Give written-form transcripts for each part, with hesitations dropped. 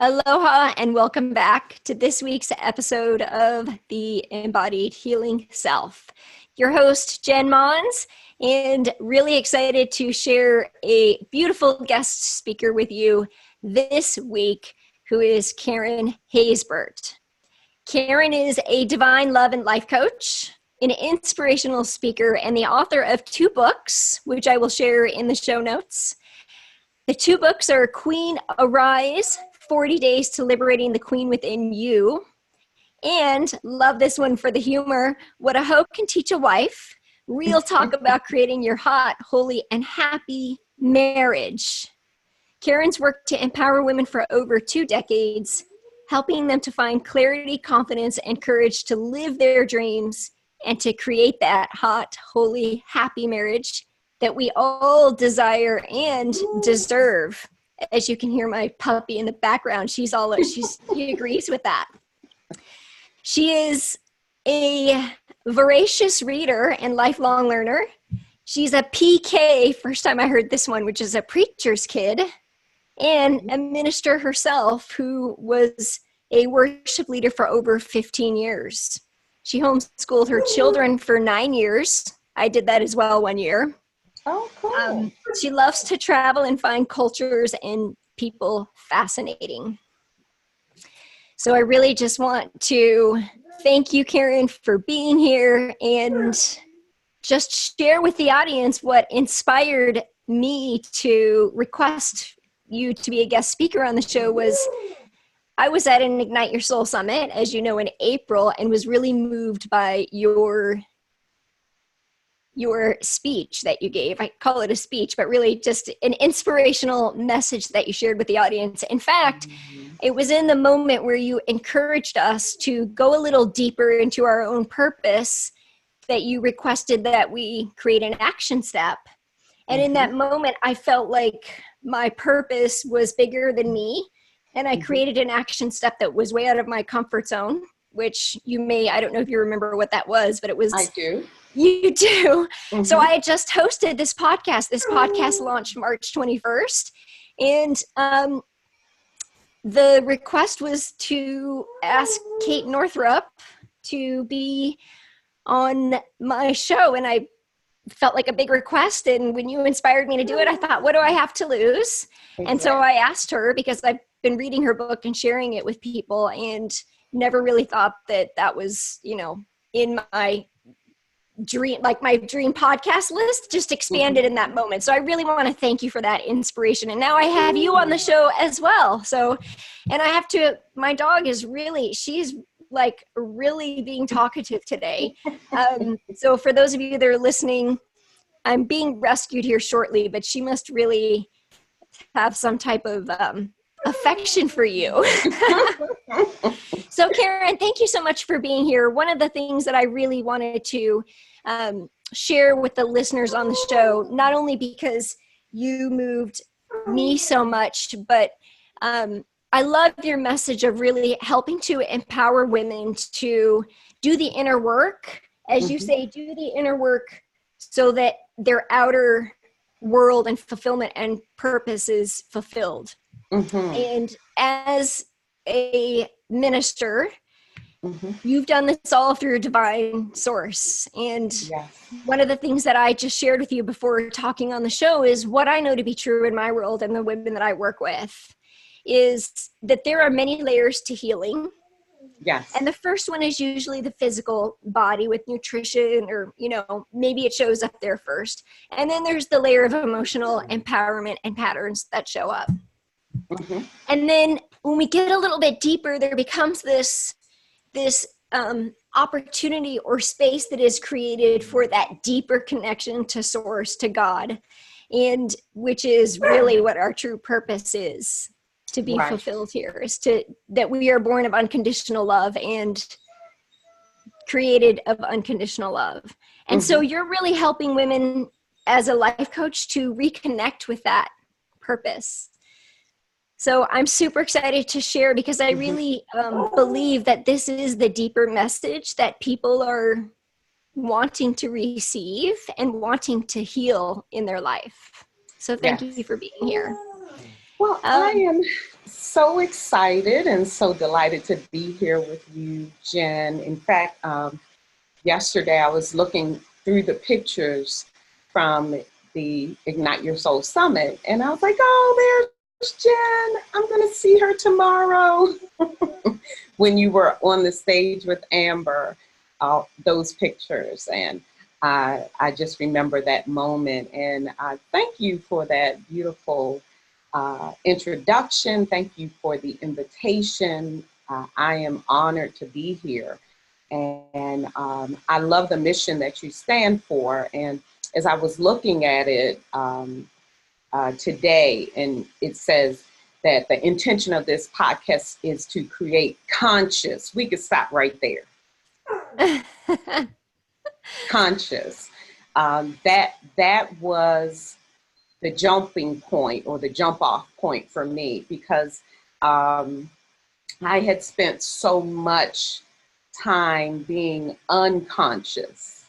Aloha and welcome back to this week's episode of the Embodied Healing Self. Your host, Jen Mons, and really excited to share a beautiful guest speaker with you this week, who is Karin Haysbert. Karin is a divine love and life coach, an inspirational speaker, and the author of 2 books, which I will share in the show notes. The 2 books are Queen Arise, 40 Days to Liberating the Queen Within You, and love this one for the humor, What a Hoe Can Teach a Wife, real talk about creating your hot, holy, and happy marriage. Karin's worked to empower women for over 2 decades, helping them to find clarity, confidence, and courage to live their dreams and to create that hot, holy, happy marriage that we all desire and deserve. As you can hear my puppy in the background, she agrees with that. She is a voracious reader and lifelong learner. She's a PK, first time I heard this one, which is a preacher's kid, and a minister herself who was a worship leader for over 15 years. She homeschooled her children for 9 years. I did that as well 1 year. Oh, cool. She loves to travel and find cultures and people fascinating. So I really just want to thank you, Karin, for being here and just share with the audience what inspired me to request you to be a guest speaker on the show. I was at an Ignite Your Soul Summit, as you know, in April, and was really moved by your speech that you gave. I call it a speech, but really just an inspirational message that you shared with the audience. In fact, it was in the moment where you encouraged us to go a little deeper into our own purpose that you requested that we create an action step. And in that moment, I felt like my purpose was bigger than me. And I created an action step that was way out of my comfort zone, which I don't know if you remember what that was, but it was. I do. You do. So I had just hosted this podcast. This podcast launched March 21st. And the request was to ask Kate Northrup to be on my show. And I felt like a big request. And when you inspired me to do it, I thought, what do I have to lose? Okay. And so I asked her, because I've been reading her book and sharing it with people, and never really thought that was, in my dream, like my dream podcast list just expanded in that moment. So I really want to thank you for that inspiration. And now I have you on the show as well. So, and my dog is she's like really being talkative today. So for those of you that are listening, I'm being rescued here shortly, but she must really have some type of affection for you. So Karin, thank you so much for being here. One of the things that I really wanted to share with the listeners on the show, not only because you moved me so much, but I love your message of really helping to empower women to do the inner work. As you say, do the inner work so that their outer world and fulfillment and purpose is fulfilled. And as a minister, you've done this all through divine source. And one of the things that I just shared with you before talking on the show is what I know to be true in my world and the women that I work with is that there are many layers to healing. Yes. And the first one is usually the physical body with nutrition, or, maybe it shows up there first. And then there's the layer of emotional empowerment and patterns that show up. And then when we get a little bit deeper, there becomes this opportunity or space that is created for that deeper connection to source, to God, and which is really what our true purpose is to be fulfilled here, is that we are born of unconditional love and created of unconditional love. And so you're really helping women as a life coach to reconnect with that purpose. So I'm super excited to share, because I really believe that this is the deeper message that people are wanting to receive and wanting to heal in their life. So thank you for being here. Well, I am so excited and so delighted to be here with you, Jen. In fact, yesterday I was looking through the pictures from the Ignite Your Soul Summit, and I was like, oh, there's Jen. I'm going to see her tomorrow. When you were on the stage with Amber, those pictures, and I just remember that moment, and I thank you for that beautiful introduction. Thank you for the invitation. I am honored to be here, and I love the mission that you stand for. And as I was looking at it today, and it says that the intention of this podcast is to create conscious. We could stop right there. Conscious. That was the jumping point or the jump off point for me, because I had spent so much time being unconscious,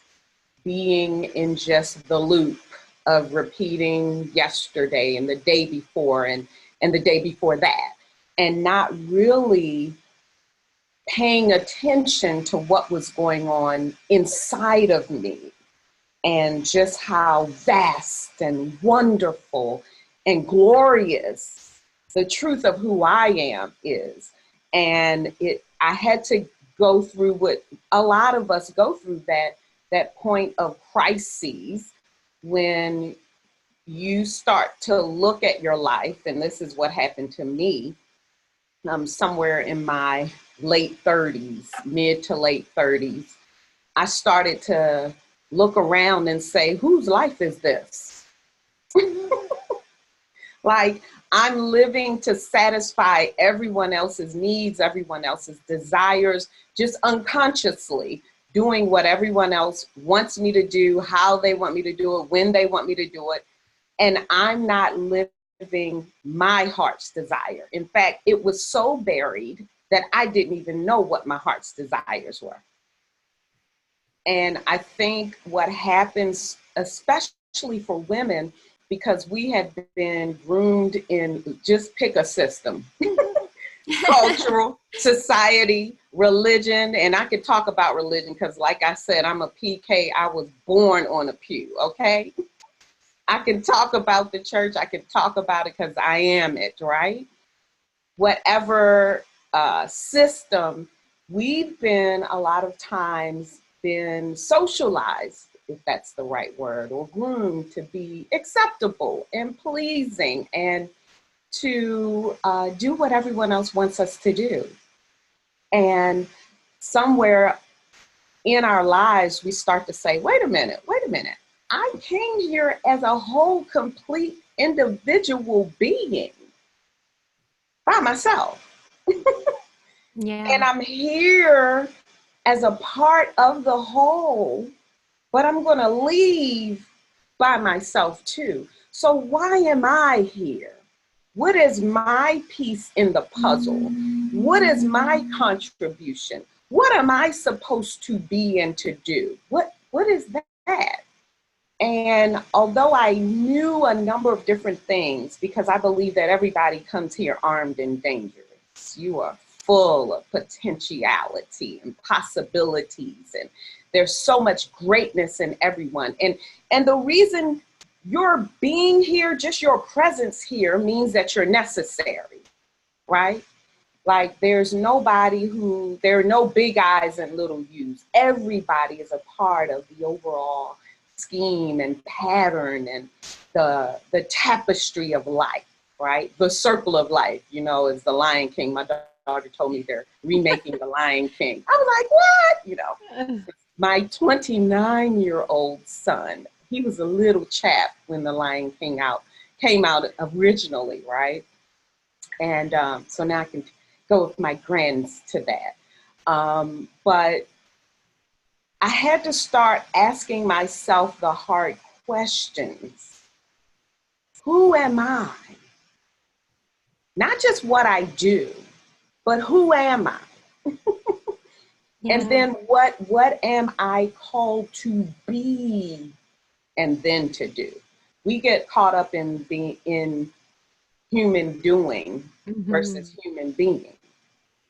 being in just the loop of repeating yesterday and the day before and the day before that, and not really paying attention to what was going on inside of me, and just how vast and wonderful and glorious the truth of who I am is. And I had to go through what a lot of us go through, that point of crises, when you start to look at your life, and this is what happened to me somewhere in my late 30s, mid to late 30s. I started to look around and say, whose life is this? Like, I'm living to satisfy everyone else's needs, everyone else's desires, just unconsciously doing what everyone else wants me to do, how they want me to do it, when they want me to do it. And I'm not living my heart's desire. In fact, it was so buried that I didn't even know what my heart's desires were. And I think what happens, especially for women, because we have been groomed in, just pick a system, cultural, society, religion. And I could talk about religion because, like I said, I'm a PK. I was born on a pew, okay? I can talk about the church. I can talk about it because I am it, right? Whatever system, we've been a lot of times been socialized, if that's the right word, or groomed to be acceptable and pleasing and to do what everyone else wants us to do. And somewhere in our lives, we start to say, wait a minute. I came here as a whole, complete individual being by myself. Yeah. And I'm here as a part of the whole, but I'm going to leave by myself too. So why am I here? What is my piece in the puzzle? What is my contribution? What am I supposed to be and to do? What is that? And although I knew a number of different things, because I believe that everybody comes here armed and dangerous, you are full of potentiality and possibilities, and there's so much greatness in everyone. And the reason you're being here, just your presence here, means that you're necessary, right? Like, there are no big I's and little U's. Everybody is a part of the overall scheme and pattern and the tapestry of life, right? The circle of life, is the Lion King. My daughter told me they're remaking the Lion King. I was like, what? My 29-year-old son, he was a little chap when the Lion King came out originally, right? And so now I can go with my grands to that. But I had to start asking myself the hard questions. Who am I? Not just what I do, but who am I? Yeah. And then what am I called to be and then to do? We get caught up in human doing Mm-hmm. versus human being,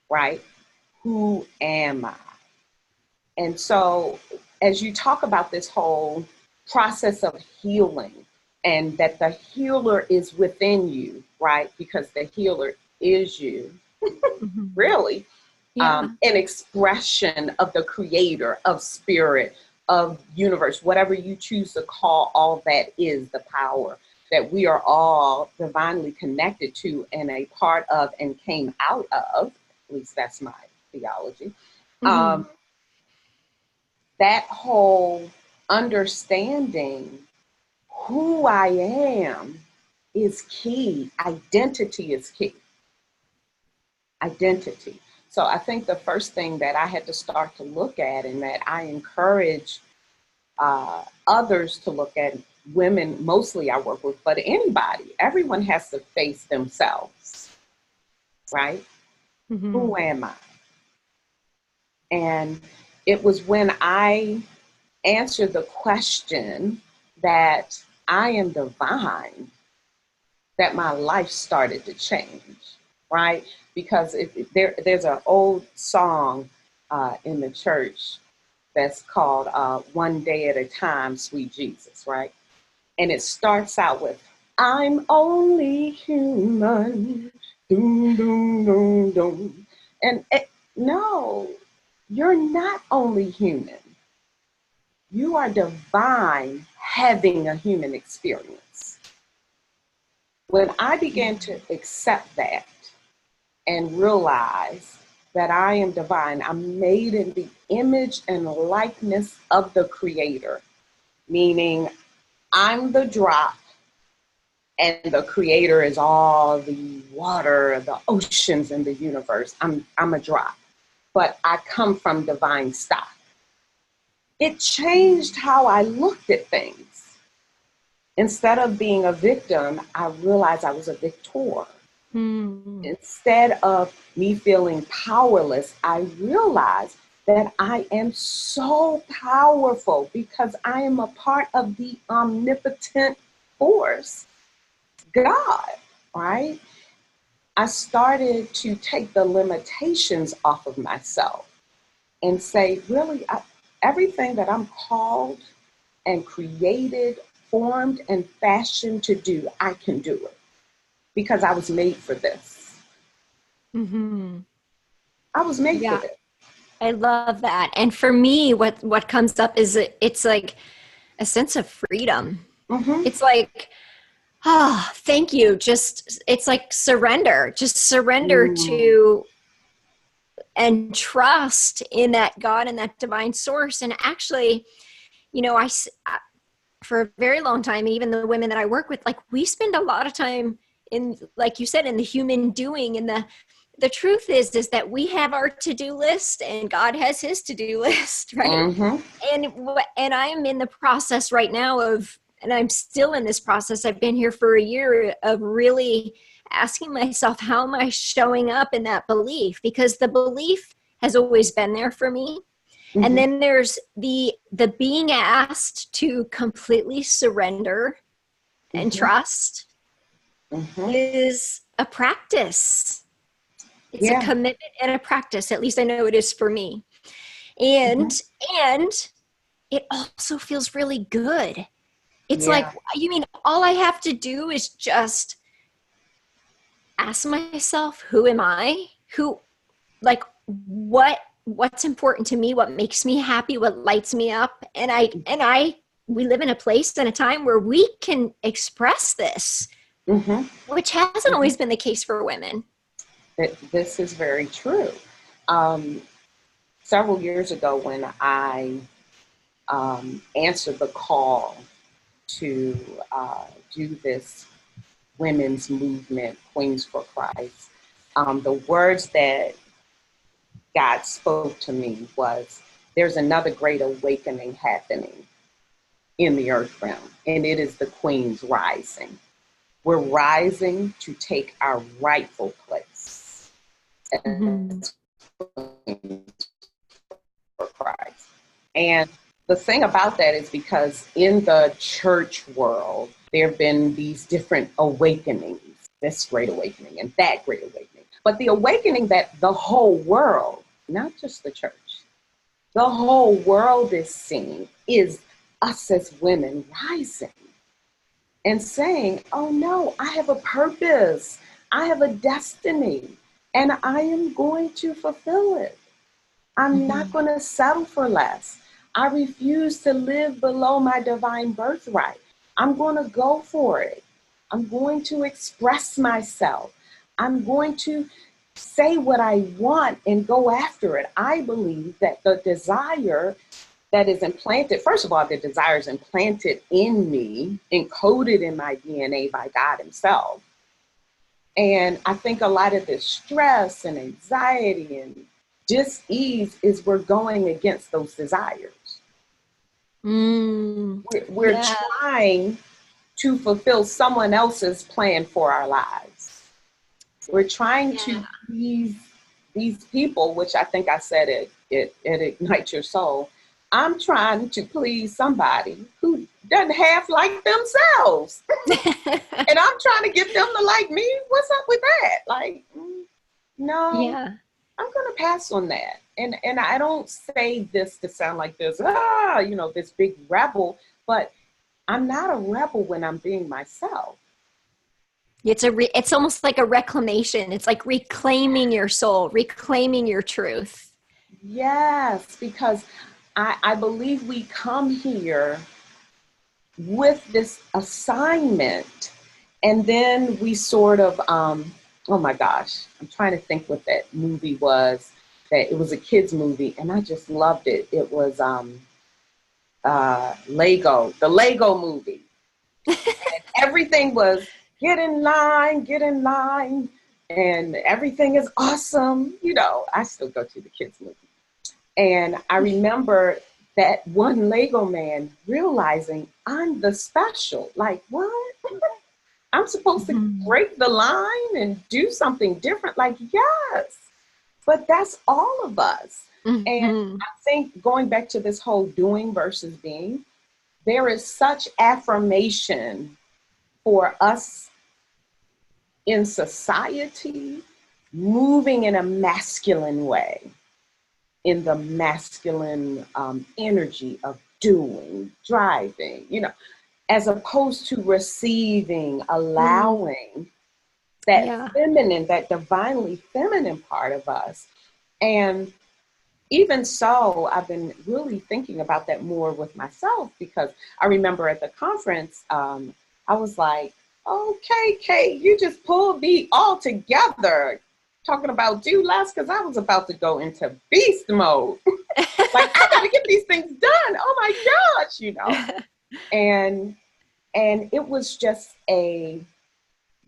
right? Who am I? And so as you talk about this whole process of healing, and that the healer is within you, right? Because the healer is you, Mm-hmm. really, Yeah. an expression of the creator, of spirit, of universe, whatever you choose to call all that is the power that we are all divinely connected to and a part of and came out of, at least that's my theology. Mm-hmm. That whole understanding who I am is key. Identity is key. Identity. So I think the first thing that I had to start to look at, and that I encourage others to look at, women mostly I work with, but anybody, everyone has to face themselves, right? Mm-hmm. Who am I? And it was when I answered the question that I am divine that my life started to change, right? Because there's an old song in the church that's called One Day at a Time, Sweet Jesus, right? And it starts out with, I'm only human, doom, doom, doom, doom. And no, you're not only human. You are divine having a human experience. When I began to accept that and realize that I am divine, I'm made in the image and likeness of the Creator, meaning I'm the drop and the Creator is all the water, the oceans, and the universe. I'm a drop, but I come from divine stock. It changed how I looked at things. Instead of being a victim, I realized I was a victor. Mm-hmm. Instead of me feeling powerless, I realized that I am so powerful because I am a part of the omnipotent force, God, right? I started to take the limitations off of myself and say, really, everything that I'm called and created, formed, and fashioned to do, I can do it because I was made for this. Mm-hmm. I was made for Yeah. this. I love that. And for me, what comes up is it's like a sense of freedom. Mm-hmm. It's like, oh, thank you. Just it's like surrender. Just surrender Mm. to and trust in that God and that divine source. And actually, you know, for a very long time, even the women that I work with, like we spend a lot of time in, like you said, in the human doing. And the truth is that we have our to-do list and God has his to-do list, right? Mm-hmm. And I'm in the process right now of, and I'm still in this process. I've been here for a year of really asking myself, how am I showing up in that belief? Because the belief has always been there for me. And Mm-hmm. then there's the being asked to completely surrender and Mm-hmm. trust Mm-hmm. is a practice. It's a Yeah. commitment and a practice. At least I know it is for me. Mm-hmm. And it also feels really good. It's like, Yeah. you mean all I have to do is just ask myself, who am I? Who, like, what's important to me? What makes me happy? What lights me up? We live in a place and a time where we can express this, Mm-hmm. which hasn't Mm-hmm. always been the case for women. This is very true. Um, Several years ago, when I answered the call to do this women's movement, Queens for Christ, the words that God spoke to me was, there's another great awakening happening in the earth realm, and it is the Queens rising. We're rising to take our rightful place Mm-hmm. as Queens for Christ. And the thing about that is because in the church world, there have been these different awakenings, this great awakening and that great awakening. But the awakening that the whole world, not just the church, the whole world is seeing is us as women rising and saying, oh no, I have a purpose. I have a destiny, and I am going to fulfill it. I'm not going to settle for less. I refuse to live below my divine birthright. I'm going to go for it. I'm going to express myself. I'm going to say what I want and go after it. I believe that the desire that is implanted, first of all, the desire is implanted in me, encoded in my DNA by God himself. And I think a lot of this stress and anxiety and dis-ease is we're going against those desires. We're trying to fulfill someone else's plan for our lives. We're trying to please these people, which I think I said it Ignite Your Soul. I'm trying to please somebody who doesn't half like themselves. And I'm trying to get them to like me. What's up with that? Like, no, I'm going to pass on that. And I don't say this to sound like this, this big rebel, but I'm not a rebel when I'm being myself. It's almost like a reclamation. It's like reclaiming your soul, reclaiming your truth. Yes, because I believe we come here with this assignment, and then we sort of, oh my gosh, I'm trying to think what that movie was. That it was a kid's movie, and I just loved it. It was Lego, the Lego movie. And everything was get in line, and everything is awesome. You know, I still go to the kids' movie. And I remember that one Lego man realizing I'm the special. Like, what? I'm supposed to break the line and do something different? Like, yes. But that's all of us. And I think going back to this whole doing versus being, there is such affirmation for us in society moving in a masculine way, in the masculine energy of doing, driving, as opposed to receiving, allowing that feminine, that divinely feminine part of us. And even so, I've been really thinking about that more with myself, because I remember at the conference, I was like, okay, Kate, you just pulled me all together talking about do less, because I was about to go into beast mode. Like, I got to get these things done. Oh my gosh, And it was just a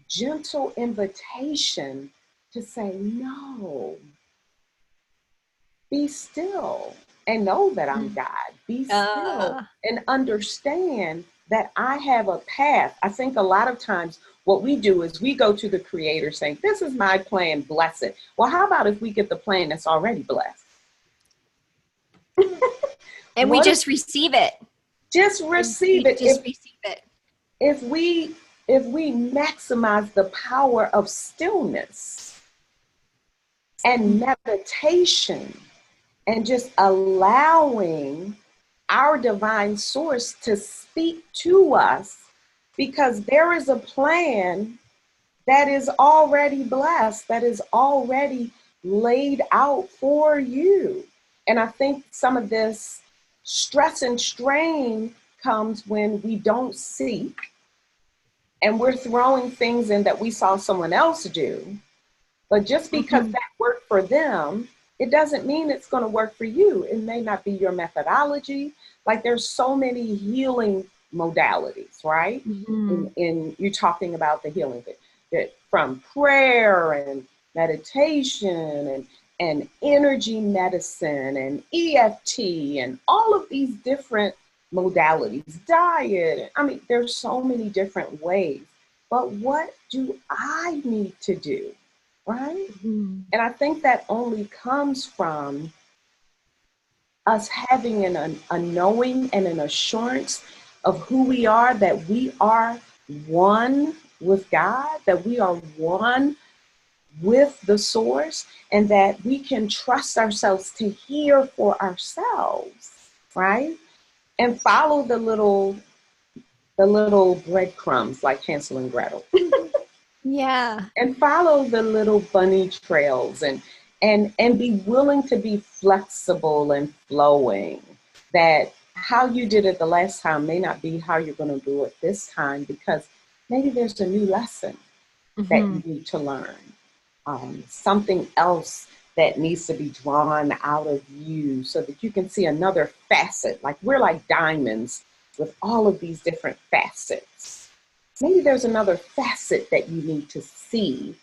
gentle invitation to say, no, be still and know that I'm God. Be still and understand that I have a path. I think a lot of times what we do is we go to the Creator saying, this is my plan, bless it. Well, how about if we get the plan that's already blessed? And we just receive it. Just receive it. Receive it. If we maximize the power of stillness and meditation and just allowing our divine source to speak to us, because there is a plan that is already blessed, that is already laid out for you. And I think some of this stress and strain comes when we don't seek and we're throwing things in that we saw someone else do. But just because that worked for them, it doesn't mean it's going to work for you. It may not be your methodology. Like, there's so many healing modalities, right? In you're talking about the healing that from prayer and meditation and energy medicine and EFT and all of these different modalities, diet. I mean, there's so many different ways. But what do I need to do? Right? And I think that only comes from us having a knowing and an assurance of who we are, that we are one with God, that we are one with the source, and that we can trust ourselves to hear for ourselves, right? And follow the little breadcrumbs like Hansel and Gretel. Yeah. And follow the little bunny trails, and be willing to be flexible and flowing. That how you did it the last time may not be how you're going to do it this time, because maybe there's a new lesson that you need to learn. Something else that needs to be drawn out of you so that you can see another facet. Like we're like diamonds with all of these different facets. Maybe there's another facet that you need to see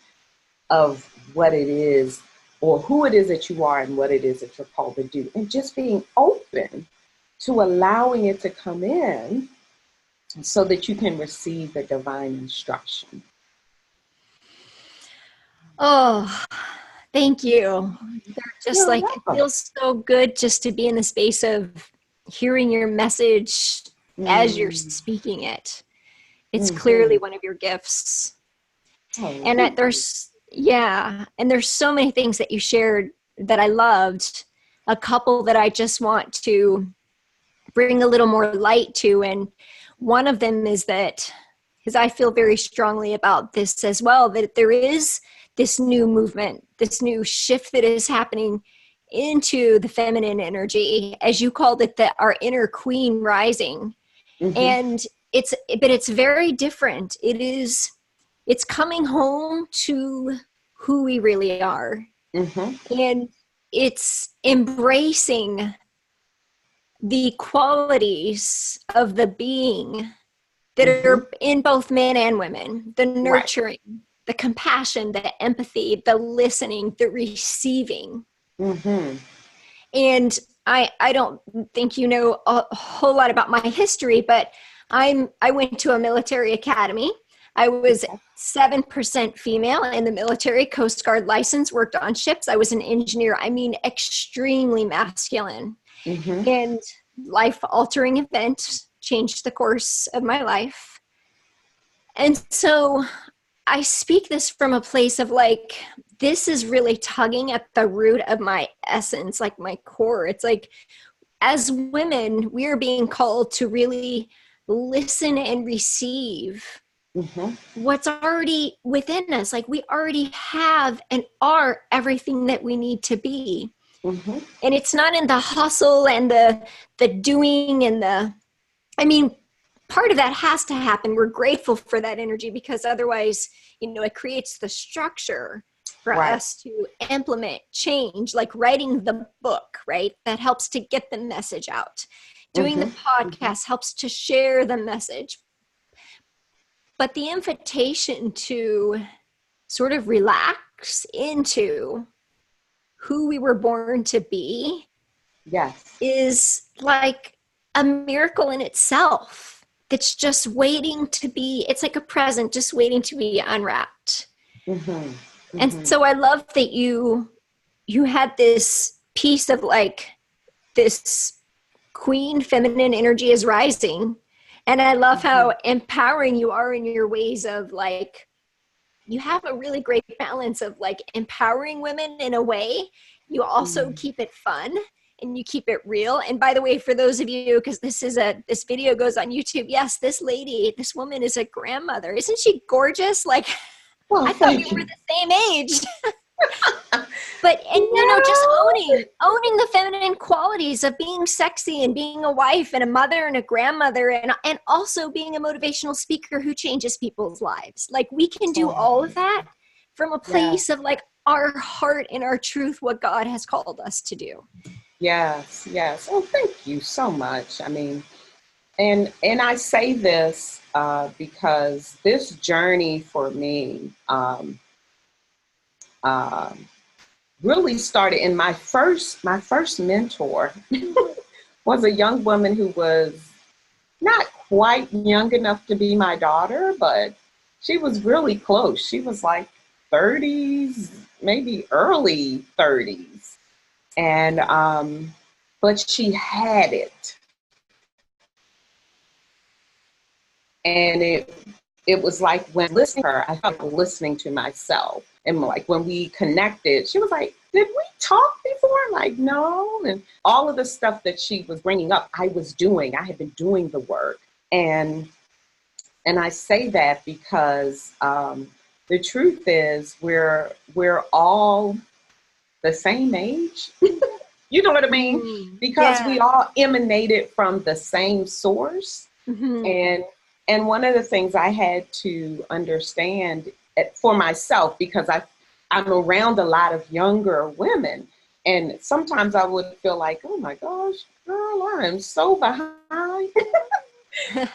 of what it is, or who it is that you are, and what it is that you're called to do. And just being open to allowing it to come in so that you can receive the divine instruction. Oh, thank you. They're just You're like, it welcome. feels so good just to be in the space of hearing your message as you're speaking it. It's clearly one of your gifts. Oh, And there's so many things that you shared that I loved. A couple that I just want to bring a little more light to. And one of them is that, because I feel very strongly about this as well, that there is this new movement, this new shift that is happening into the feminine energy, as you called it, that our inner queen rising. And it's very different. It's coming home to who we really are. And it's embracing the qualities of the being that are in both men and women, the nurturing, the compassion, the empathy, the listening, the receiving. And I don't think you know a whole lot about my history, but I went to a military academy. I was 7% female in the military, Coast Guard license, worked on ships. I was an engineer. I mean, extremely masculine. And life-altering event changed the course of my life. And so I speak this from a place of like, this is really tugging at the root of my essence, like my core. It's like, as women, we are being called to really listen and receive what's already within us. Like we already have and are everything that we need to be. And it's not in the hustle and the doing and part of that has to happen. We're grateful for that energy, because otherwise, it creates the structure for us to implement change, like writing the book, right? That helps to get the message out. Doing the podcast helps to share the message. But the invitation to sort of relax into who we were born to be is like a miracle in itself. That's just waiting to be, it's like a present just waiting to be unwrapped. And so I love that you had this piece of like, this queen feminine energy is rising. And I love how empowering you are in your ways of like, you have a really great balance of like empowering women in a way. You also keep it fun and you keep it real. And by the way, for those of you, because this video goes on YouTube. Yes, this woman is a grandmother. Isn't she gorgeous? Like, well, I thought we were the same age. But, just owning the feminine qualities of being sexy and being a wife and a mother and a grandmother and also being a motivational speaker who changes people's lives. Like we can do all of that from a place of like our heart and our truth, what God has called us to do. Yes. Oh, thank you so much. I mean, and I say this because this journey for me really started in my first mentor was a young woman who was not quite young enough to be my daughter, but she was really close. She was like 30s, maybe early 30s. And, but she had it. And it it was like when listening to her, I felt like listening to myself. And like when we connected, she was like, did we talk before? I'm like, no. And all of the stuff that she was bringing up, I was doing. I had been doing the work. And I say that because the truth is we're all the same age. You know what I mean? Because we all emanated from the same source. And one of the things I had to understand for myself, because I'm around a lot of younger women, and sometimes I would feel like, oh my gosh, girl, I am so behind.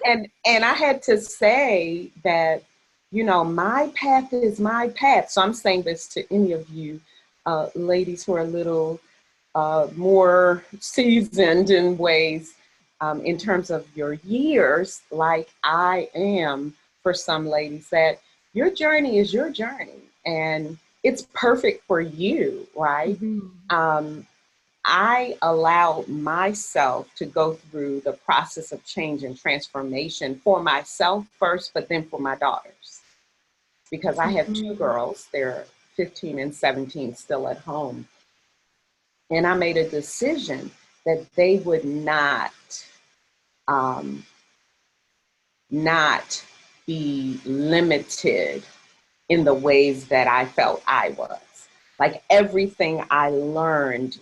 and I had to say that, you know, my path is my path. So I'm saying this to any of you ladies who are a little more seasoned in ways, in terms of your years, like I am for some ladies, that your journey is your journey and it's perfect for you, right? I allowed myself to go through the process of change and transformation for myself first, but then for my daughters, because I have two girls. They're 15 and 17 still at home. And I made a decision that they would not be limited in the ways that I felt I was. Like everything I learned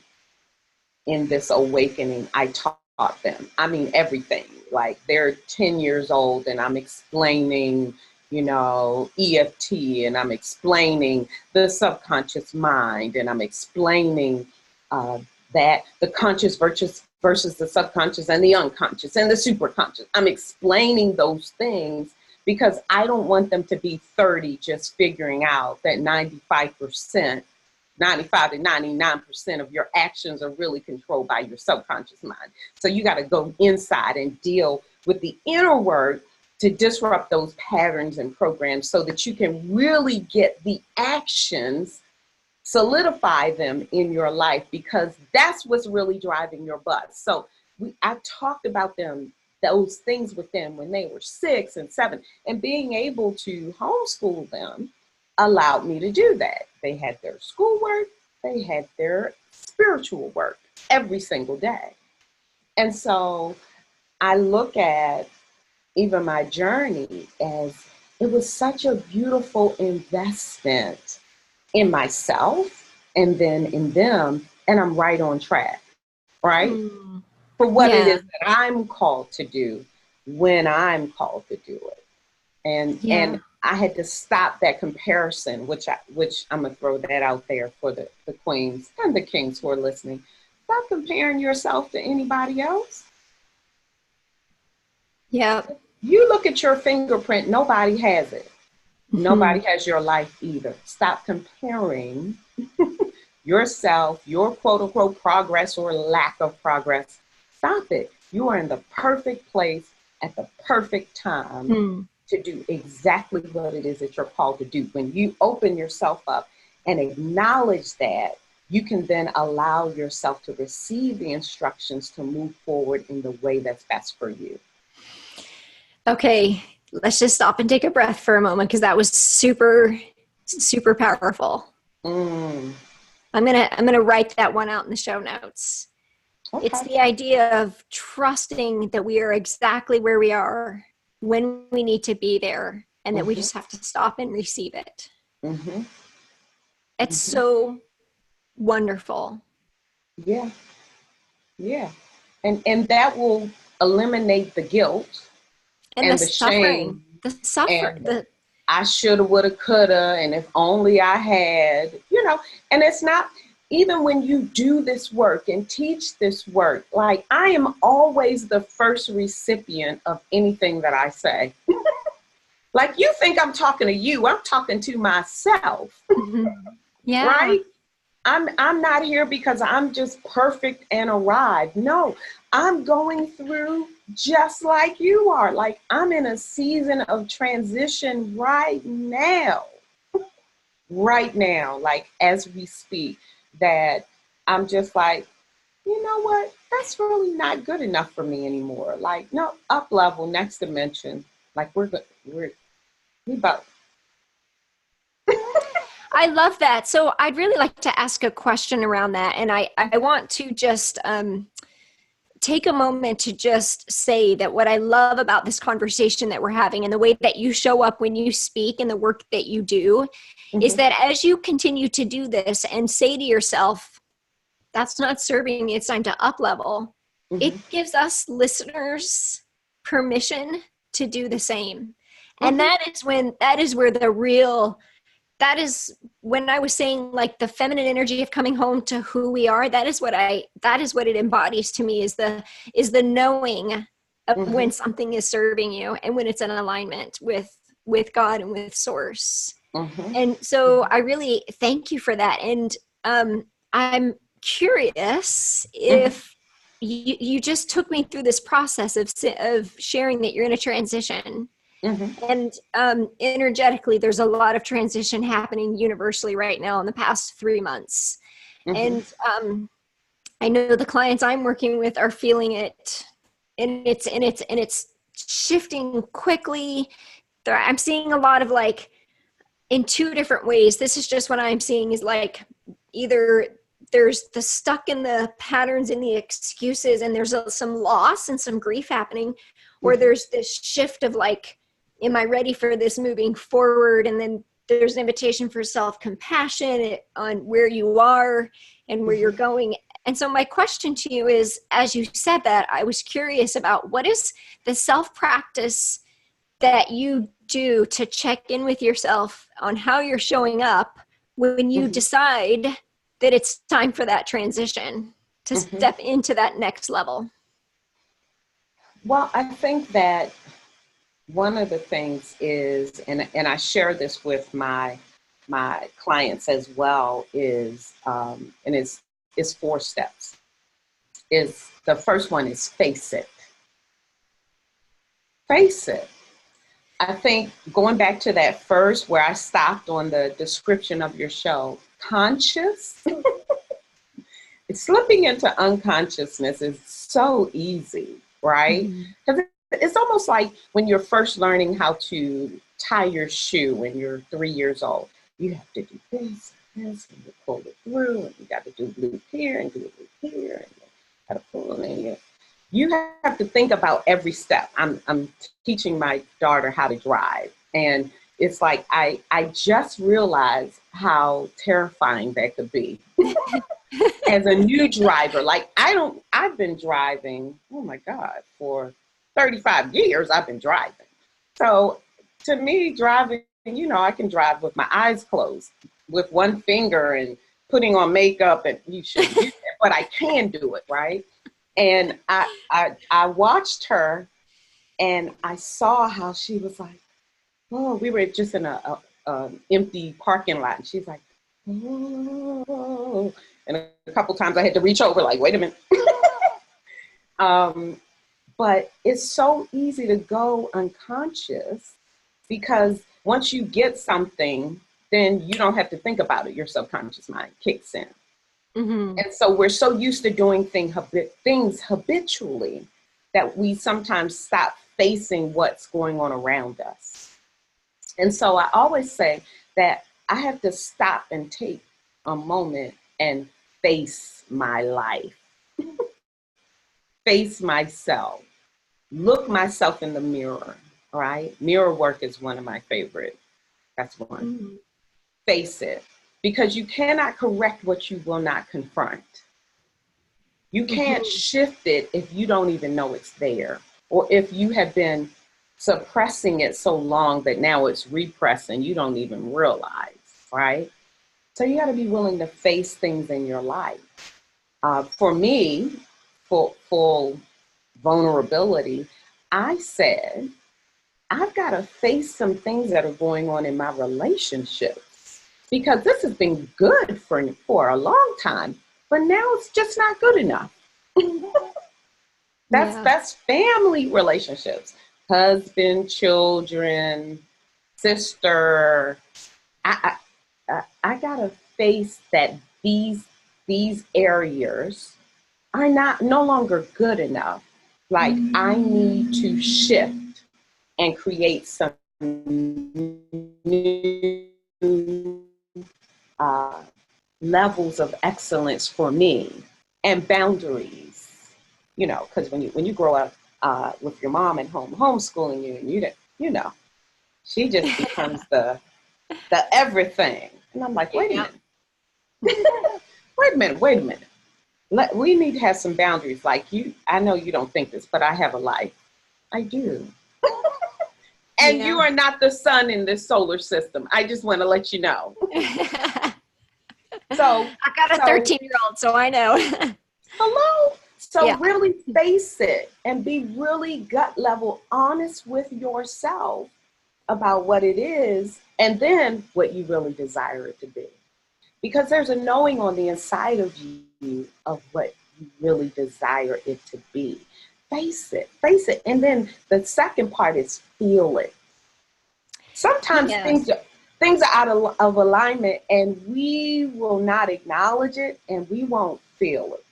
in this awakening, I taught them. I mean, everything. Like they're 10 years old and I'm explaining, you know, EFT, and I'm explaining the subconscious mind, and I'm explaining that the conscious versus the subconscious and the unconscious and the superconscious. I'm explaining those things because I don't want them to be 30 just figuring out that 95 to 99% of your actions are really controlled by your subconscious mind. So you got to go inside and deal with the inner work to disrupt those patterns and programs so that you can really get the actions, solidify them in your life, because that's what's really driving your bus. So I talked about those things with them when they were 6 and 7, and being able to homeschool them allowed me to do that. They had their schoolwork, they had their spiritual work every single day. And so I look at even my journey as it was such a beautiful investment in myself and then in them, and I'm right on track, right? For what it is that I'm called to do when I'm called to do it. And I had to stop that comparison, which I'm gonna throw that out there for the queens and the kings who are listening. Stop comparing yourself to anybody else. Yeah. You look at your fingerprint, nobody has it. Nobody has your life either. Stop comparing yourself, your quote unquote progress or lack of progress. Stop it. You are in the perfect place at the perfect time to do exactly what it is that you're called to do. When you open yourself up and acknowledge that, you can then allow yourself to receive the instructions to move forward in the way that's best for you. Okay, let's just stop and take a breath for a moment, because that was super, super powerful. I'm gonna write that one out in the show notes. Okay. It's the idea of trusting that we are exactly where we are when we need to be there, and that we just have to stop and receive it. It's so wonderful. Yeah. And that will eliminate the guilt and the suffering. shame. The suffering. I shoulda, woulda, coulda, and if only I had, you know. And it's not, even when you do this work and teach this work, like I am always the first recipient of anything that I say. Like you think I'm talking to you, I'm talking to myself. Yeah. Right? I'm not here because I'm just perfect and arrived. No, I'm going through just like you are. Like I'm in a season of transition right now, like as we speak, that I'm just like, you know what? That's really not good enough for me anymore. Like, no, up level, next dimension. Like we're We both. I love that. So I'd really like to ask a question around that. And I want to just take a moment to just say that what I love about this conversation that we're having and the way that you show up when you speak and the work that you do is that as you continue to do this and say to yourself, that's not serving me, it's time to up level, it gives us listeners permission to do the same. And that is where the real, that is when I was saying like the feminine energy of coming home to who we are, that is what it embodies to me, is the knowing of when something is serving you and when it's in alignment with God and with source. And so I really thank you for that. And I'm curious if you just took me through this process of sharing that you're in a transition. And energetically, there's a lot of transition happening universally right now in the past 3 months. And I know the clients I'm working with are feeling it, and it's shifting quickly. I'm seeing a lot of like in 2 different ways. This is just what I'm seeing is like either there's the stuck in the patterns and the excuses, and there's some loss and some grief happening, or there's this shift of like, am I ready for this moving forward? And then there's an invitation for self-compassion on where you are and where you're going. And so my question to you is, as you said that, I was curious about what is the self-practice that you do to check in with yourself on how you're showing up when you decide that it's time for that transition to step into that next level? Well, I think that one of the things is, and I share this with my clients as well, is and it's 4 steps. Is the first one is face it. Face it. I think going back to that first where I stopped on the description of your show, conscious, slipping into unconsciousness is so easy, right? Because it's almost like when you're first learning how to tie your shoe when you're 3 years old. You have to do this, and you pull it through, and you got to do loop here and do a loop here, and you got to pull it in. You have to think about every step. I'm teaching my daughter how to drive, and it's like I just realized how terrifying that could be as a new driver. Like I've been driving, oh my God, for 35 years I've been driving. So to me, driving, I can drive with my eyes closed, with one finger and putting on makeup, and you should do that, but I can do it, right? And I watched her, and I saw how she was like, oh, we were just in a empty parking lot, and she's like, oh, and a couple times I had to reach over, like, wait a minute. But it's so easy to go unconscious, because once you get something, then you don't have to think about it. Your subconscious mind kicks in. And so we're so used to doing things habitually that we sometimes stop facing what's going on around us. And so I always say that I have to stop and take a moment and face my life, face myself, look myself in the mirror, right? Mirror work is one of my favorite. That's one. Face it. Because you cannot correct what you will not confront. You can't shift it if you don't even know it's there, or if you have been suppressing it so long that now it's repressing, you don't even realize, right? So you got to be willing to face things in your life. For me, full vulnerability, I said, I've got to face some things that are going on in my relationship. Because this has been good for a long time, but now it's just not good enough. That's family relationships, husband, children, sister. I gotta face that these areas are no longer good enough. Like I need to shift and create some new levels of excellence for me and boundaries, because when you grow up with your mom at home homeschooling you, and she just becomes the everything. And I'm like, wait a minute. wait a minute. We need to have some boundaries. Like I know you don't think this, but I have a life. I do. And you are not the sun in this solar system. I just want to let you know. So I got a 13-year-old, so I know. Hello. So really face it and be really gut level honest with yourself about what it is and then what you really desire it to be. Because there's a knowing on the inside of you of what you really desire it to be. Face it. And then the second part is feel it. Sometimes things are out of alignment and we will not acknowledge it and we won't feel it.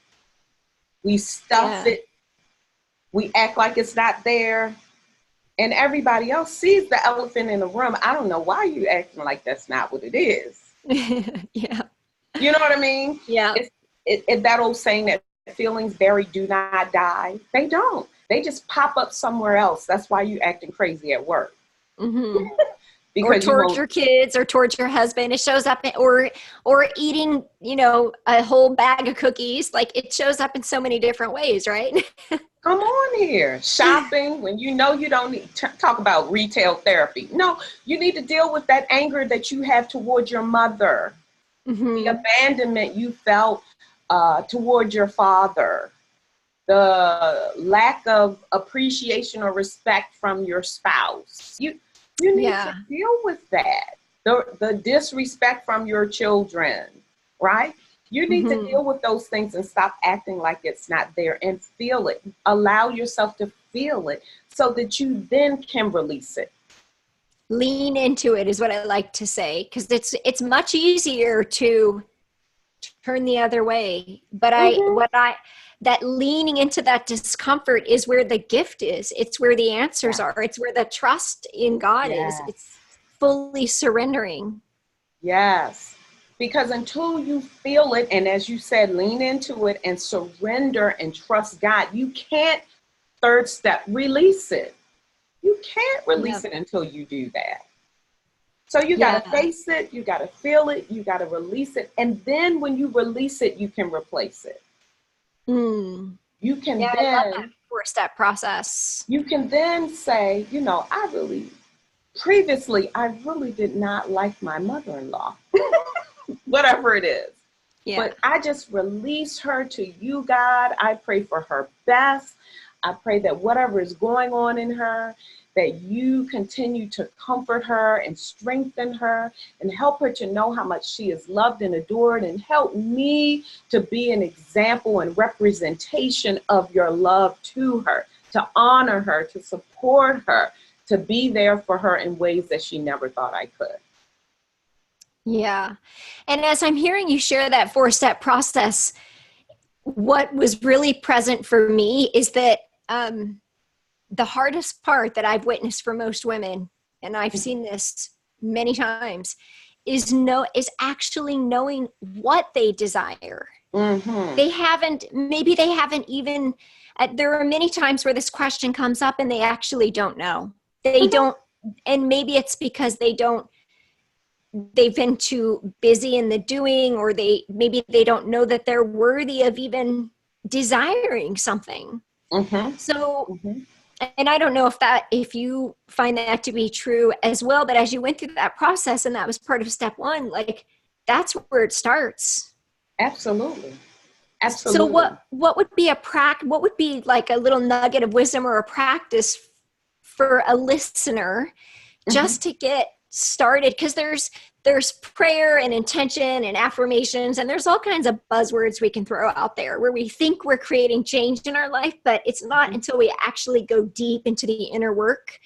We stuff it. We act like it's not there. And everybody else sees the elephant in the room. I don't know why you acting like that's not what it is. Yeah. You know what I mean? Yeah. It's that old saying that feelings buried do not die. They don't. They just pop up somewhere else. That's why you acting crazy at work. Mm-hmm. Or towards your kids or towards your husband. It shows up or eating, a whole bag of cookies. Like it shows up in so many different ways, right? Come on here. Shopping when you don't need talk about retail therapy. No, you need to deal with that anger that you have towards your mother. Mm-hmm. The abandonment you felt towards your father. The lack of appreciation or respect from your spouse. You need to deal with that. The disrespect from your children, right? You need to deal with those things and stop acting like it's not there and feel it. Allow yourself to feel it so that you then can release it. Lean into it is what I like to say, because it's much easier to turn the other way. But that leaning into that discomfort is where the gift is. It's where the answers are. It's where the trust in God is. It's fully surrendering. Yes. Because until you feel it, and as you said, lean into it and surrender and trust God, you can't, third step, release it. You can't release it until you do that. So you got to face it, you got to feel it, you got to release it. And then when you release it, you can replace it. You can then, I love that 4-step process. You can then say, previously, I really did not like my mother-in-law, whatever it is. Yeah. But I just release her to you, God. I pray for her best. I pray that whatever is going on in her, that you continue to comfort her and strengthen her and help her to know how much she is loved and adored, and help me to be an example and representation of your love to her, to honor her, to support her, to be there for her in ways that she never thought I could. Yeah. And as I'm hearing you share that 4-step process, what was really present for me is that the hardest part that I've witnessed for most women, and I've seen this many times, is actually knowing what they desire. Maybe they haven't even, there are many times where this question comes up and they actually don't know. They don't, and maybe it's because they've been too busy in the doing, or maybe they don't know that they're worthy of even desiring something. So, and I don't know if you find that to be true as well, but as you went through that process and that was part of step 1, like that's where it starts. Absolutely. So what would be what would be like a little nugget of wisdom or a practice for a listener just to get started? Because there's prayer and intention and affirmations, and there's all kinds of buzzwords we can throw out there where we think we're creating change in our life, but it's not until we actually go deep into the inner work,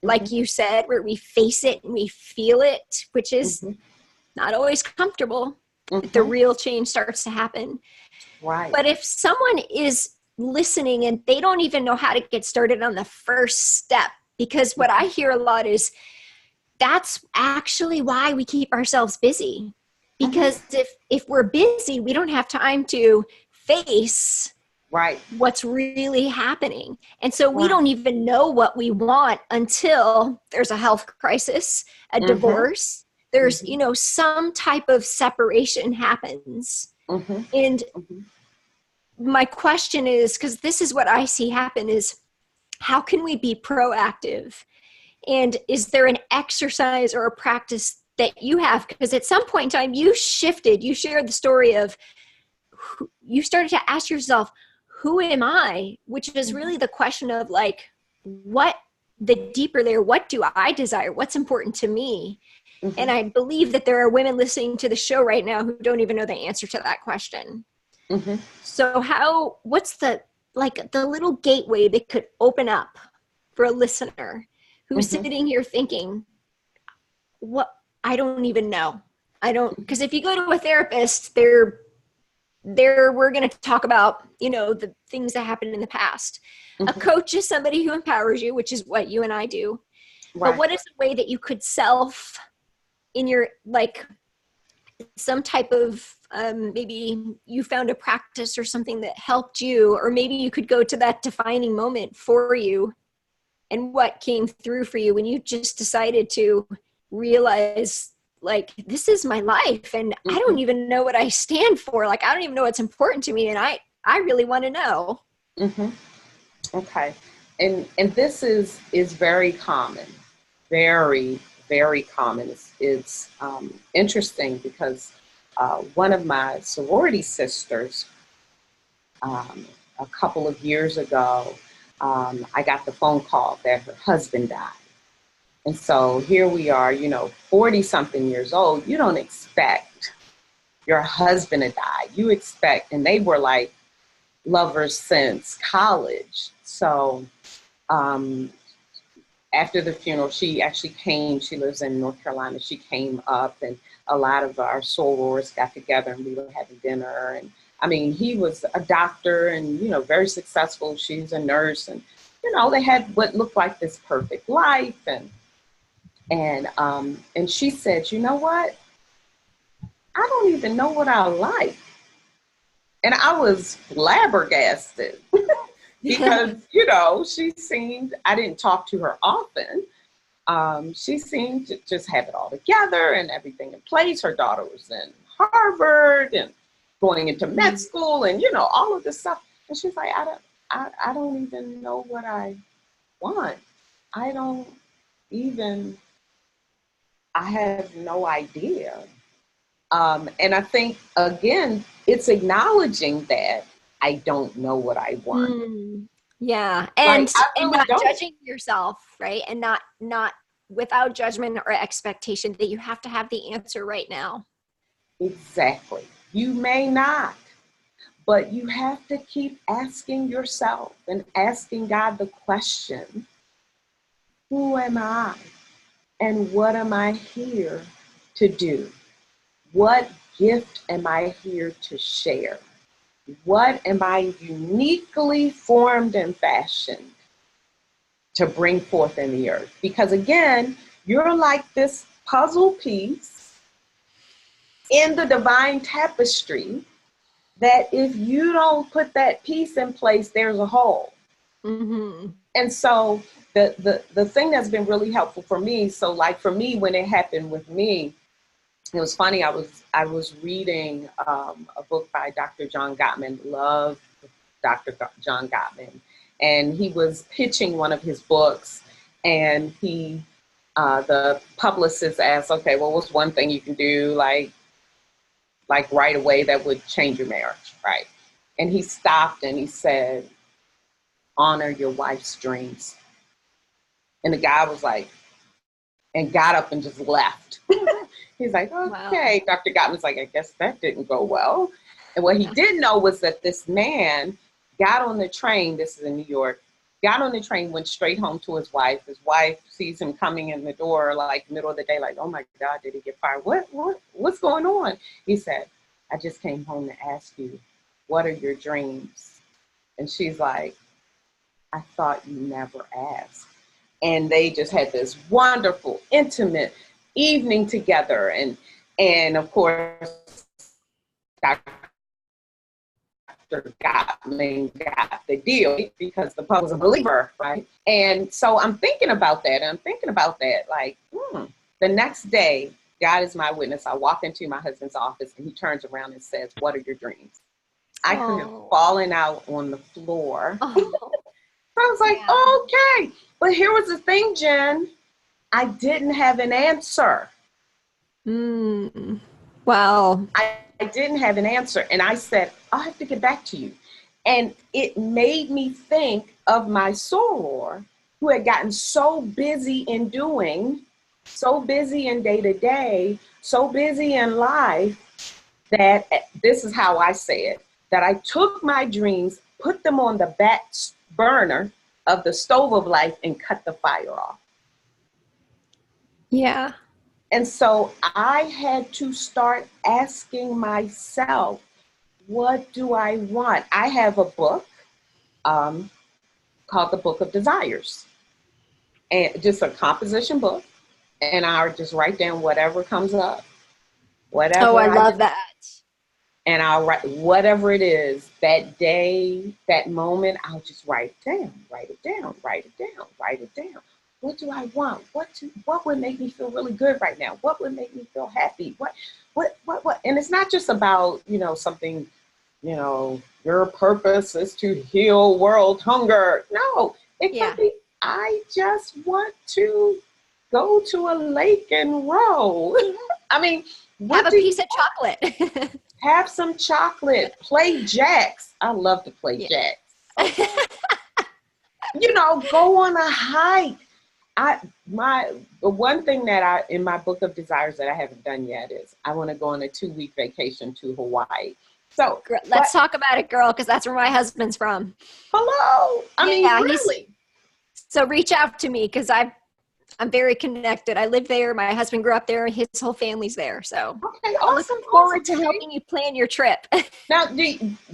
like you said, where we face it and we feel it, which is not always comfortable. The real change starts to happen. Right. But if someone is listening and they don't even know how to get started on the first step, because what I hear a lot is, that's actually why we keep ourselves busy. Because if we're busy, we don't have time to face Right. what's really happening. And so we Right. don't even know what we want until there's a health crisis, a divorce, there's, you know, some type of separation happens. And my question is, because this is what I see happen, is how can we be proactive? And is there an exercise or a practice that you have? Because at some point in time, you shifted. You shared the story of you started to ask yourself, who am I? Which is really the question of like, what the deeper layer, what do I desire? What's important to me? And I believe that there are women listening to the show right now who don't even know the answer to that question. So what's the little gateway that could open up for a listener who's sitting here thinking, I don't even know. Because if you go to a therapist, we're going to talk about, you know, the things that happened in the past. A coach is somebody who empowers you, which is what you and I do. Right. But what is a way that you could in your, like, some type of, maybe you found a practice or something that helped you, or maybe you could go to that defining moment for you and what came through for you when you just decided to realize, like, this is my life and I don't even know what I stand for. Like, I don't even know what's important to me. And I really want to know. Okay. And this is very common, very, very common. It's interesting because one of my sorority sisters, a couple of years ago, I got the phone call that her husband died. And so here we are, you know, 40-something years old. You don't expect your husband to die. You expect, and they were like lovers since college. So after the funeral, she actually came. She lives in North Carolina. She came up, and a lot of our sorors got together, and we were having dinner. And I mean, he was a doctor and, you know, very successful. She's a nurse, and, you know, they had what looked like this perfect life. And she said, you know what? I don't even know what I like. And I was flabbergasted because, you know, I didn't talk to her often. She seemed to just have it all together and everything in place. Her daughter was in Harvard and going into med school and, you know, all of this stuff. And she's like, I don't even know what I want. I have no idea. And I think, again, it's acknowledging that I don't know what I want. Yeah. And, like, really and not don't. Judging yourself, right? And not without judgment or expectation that you have to have the answer right now. Exactly. You may not, but you have to keep asking yourself and asking God the question, who am I? And what am I here to do? What gift am I here to share? What am I uniquely formed and fashioned to bring forth in the earth? Because again, you're like this puzzle piece in the divine tapestry that if you don't put that piece in place, there's a hole. And so the thing that's been really helpful for me, so like for me, when it happened with me, it was funny. I was reading a book by Dr. John Gottman. Love Dr. John Gottman, and he was pitching one of his books, and the publicist asked, "Okay, well, what's one thing you can do like right away that would change your marriage, right?" And he stopped and he said, "Honor your wife's dreams." And the guy was like, and got up and just left. He's like, okay, wow. Dr. Gottman's like, I guess that didn't go well. And what he didn't know was that this man got on the train, this is in New York, got on the train, went straight home to his wife. His wife sees him coming in the door, like middle of the day, like, oh my God, did he get fired? What's going on? He said, I just came home to ask you, what are your dreams? And she's like, I thought you never asked. And they just had this wonderful, intimate evening together. And of course, Dr. Gottman got the deal because the Pope was a believer, right? And so I'm thinking about that. And I'm thinking about that, like, the next day, God is my witness. I walk into my husband's office and he turns around and says, "What are your dreams?" I could have fallen out on the floor. I was like, okay. But here was the thing, Jen. I didn't have an answer. Wow. I didn't have an answer. And I said, I'll have to get back to you. And it made me think of my soror who had gotten so busy in doing, so busy in day to day, so busy in life that this is how I say it, that I took my dreams, put them on the back burner of the stove of life and cut the fire off. Yeah. And so I had to start asking myself, what do I want? I have a book called The Book of Desires, and just a composition book. And I'll just write down whatever comes up, whatever. Oh, I love that. And I'll write whatever it is that day, that moment, I'll just write it down, write it down, write it down, write it down. What do I want? What would make me feel really good right now? What would make me feel happy? What? And it's not just about, something, your purpose is to heal world hunger. No, it can be, I just want to go to a lake and row. I mean, have a piece of chocolate. Have some chocolate, play jacks. I love to play jacks. Okay. Go on a hike. The one thing that in my book of desires that I haven't done yet is I want to go on a 2-week vacation to Hawaii. So let's talk about it, girl, because that's where my husband's from. Hello. I mean, really. So reach out to me because I'm very connected. I live there. My husband grew up there. His whole family's there. So okay, I'm looking forward to helping you plan your trip. Now,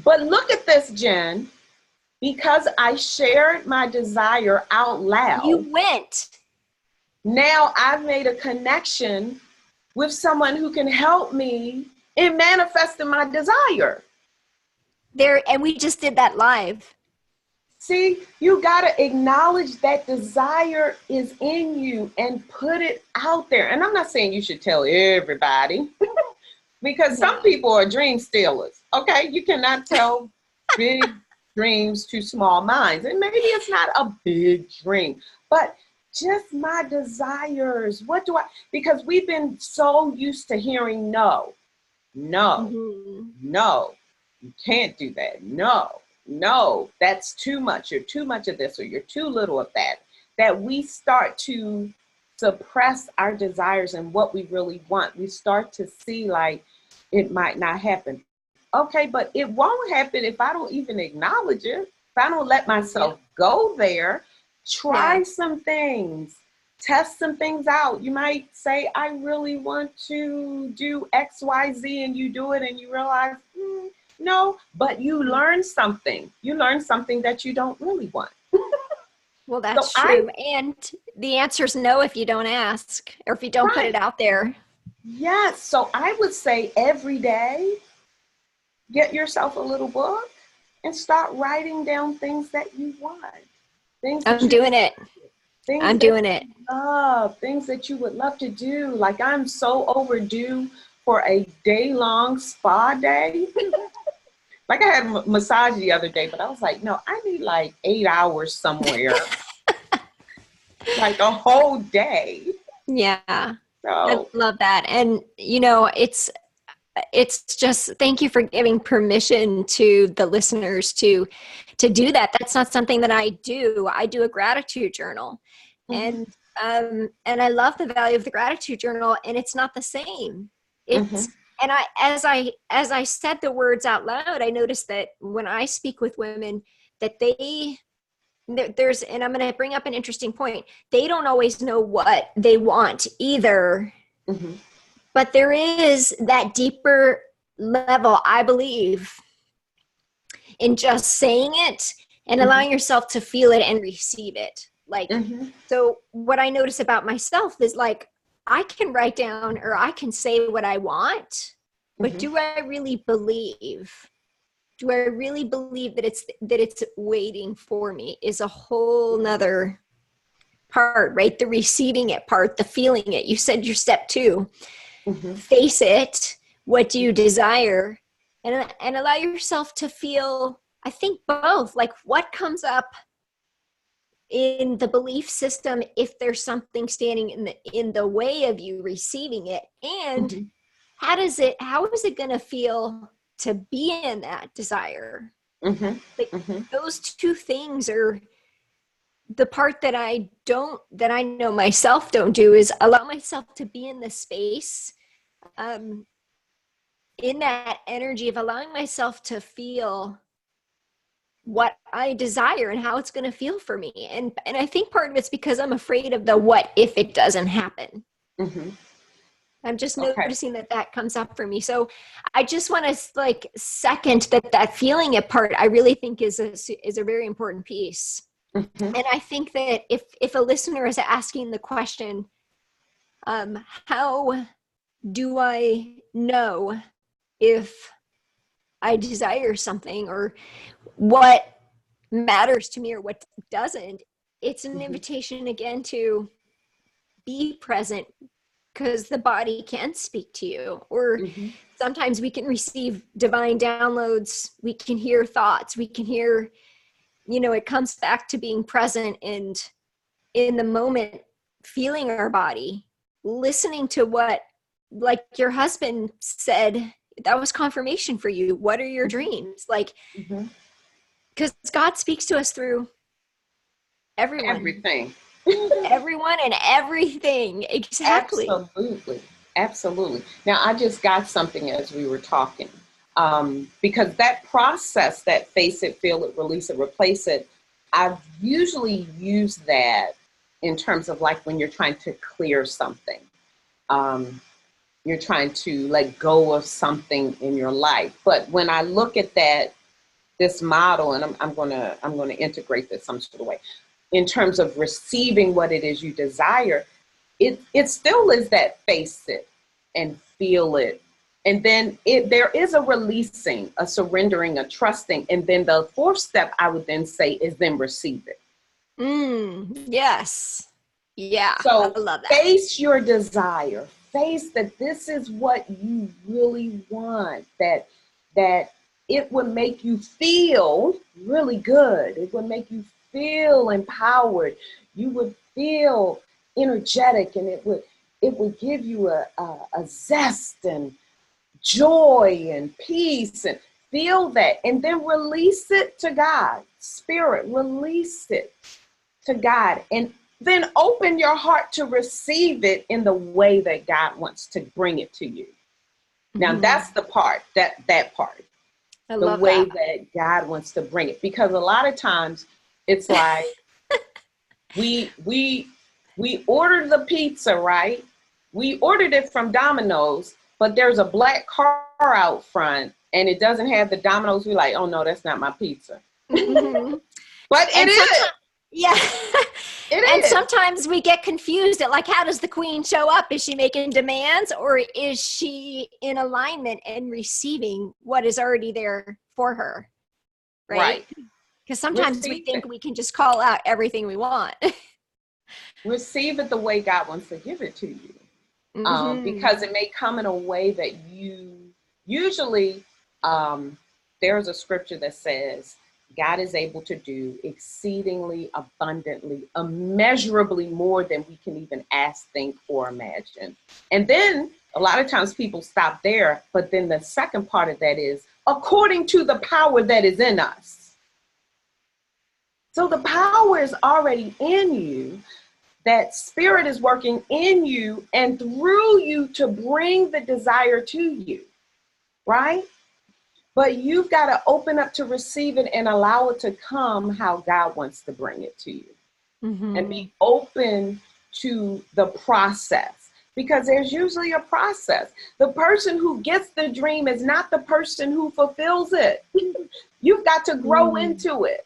but look at this, Jen. Because I shared my desire out loud. You went. Now I've made a connection with someone who can help me in manifesting my desire. And we just did that live. See, you got to acknowledge that desire is in you and put it out there. And I'm not saying you should tell everybody because some people are dream stealers. Okay. You cannot tell big dreams to small minds. And maybe it's not a big dream, but just my desires. Because we've been so used to hearing no, no, you can't do that. No, that's too much. You're too much of this or you're too little of that we start to suppress our desires and what we really want. We start to see like it might not happen. Okay, but it won't happen if I don't even acknowledge it. If I don't let myself go there, try some things, test some things out. You might say, I really want to do X, Y, Z, and you do it and you realize, no, but you learn something. You learn something that you don't really want. Well, that's true. And the answer is no if you don't ask or if you don't put it out there. Yes. So I would say every day, get yourself a little book and start writing down things that you want. I'm doing it. Things that you would love to do. Like I'm so overdue for a day-long spa day. Like I had a massage the other day, but I was like, no, I need like 8 hours somewhere. Like a whole day. Yeah. So. I love that. And, it's just, thank you for giving permission to the listeners to do that. That's not something that I do. I do a gratitude journal. And I love the value of the gratitude journal, and it's not the same. And as I said the words out loud, I noticed that when I speak with women that there's, and I'm going to bring up an interesting point. They don't always know what they want either. But there is that deeper level, I believe, in just saying it and allowing yourself to feel it and receive it. Like, so what I notice about myself is like, I can write down or I can say what I want, but do I really believe? Do I really believe that it's waiting for me is a whole nother part, right? The receiving it part, the feeling it. You said your step 2, face it. What do you desire? And allow yourself to feel, I think both, like what comes up in the belief system if there's something standing in the way of you receiving it, and how is it going to feel to be in that desire? Like those two things are the part that I know myself don't do, is allow myself to be in the space, in that energy of allowing myself to feel what I desire and how it's going to feel for me. And I think part of it's because I'm afraid of the what if it doesn't happen. I'm just noticing that comes up for me. So I just want to like second that feeling it part, I really think is a very important piece. And I think that if a listener is asking the question, how do I know if I desire something, or what matters to me or what doesn't, it's an invitation again to be present, because the body can speak to you, or sometimes we can receive divine downloads, we can hear thoughts, we can hear, it comes back to being present and in the moment, feeling our body, listening to what, like your husband said, that was confirmation for you. What are your dreams? Like, because God speaks to us through everyone. Everyone and everything. Exactly. Absolutely. Now, I just got something as we were talking, because that process, that face it, feel it, release it, replace it, I've usually used that in terms of like when you're trying to clear something. You're trying to let go of something in your life. But when I look at this model, and I'm going to integrate this some sort of way, in terms of receiving what it is you desire, it still is that face it and feel it. And then there is a releasing, a surrendering, a trusting. And then the 4th step I would then say is then receive it. Yes. Yeah. So I love that. Face your desire. Face that this is what you really want, that it would make you feel really good. It would make you feel empowered. You would feel energetic, and it would give you a zest and joy and peace, and feel that, and then release it to God. Spirit, release it to God, and then open your heart to receive it in the way that God wants to bring it to you. Now that's the part, that part. The way that God wants to bring it. Because a lot of times it's like we ordered the pizza, right? We ordered it from Domino's, but there's a black car out front and it doesn't have the Domino's. We're like, oh no, that's not my pizza. But it is. Yeah. And sometimes we get confused at like, how does the queen show up? Is she making demands, or is she in alignment and receiving what is already there for her? Right. Because sometimes we think we can just call out everything we want. Receive it the way God wants to give it to you. Because it may come in a way that you usually, there's a scripture that says, God is able to do exceedingly abundantly, immeasurably more than we can even ask, think, or imagine. And then a lot of times people stop there, but then the second part of that is according to the power that is in us. So the power is already in you. That spirit is working in you and through you to bring the desire to you, right? But you've got to open up to receive it and allow it to come how God wants to bring it to you. And be open to the process, because there's usually a process. The person who gets the dream is not the person who fulfills it. You've got to grow into it.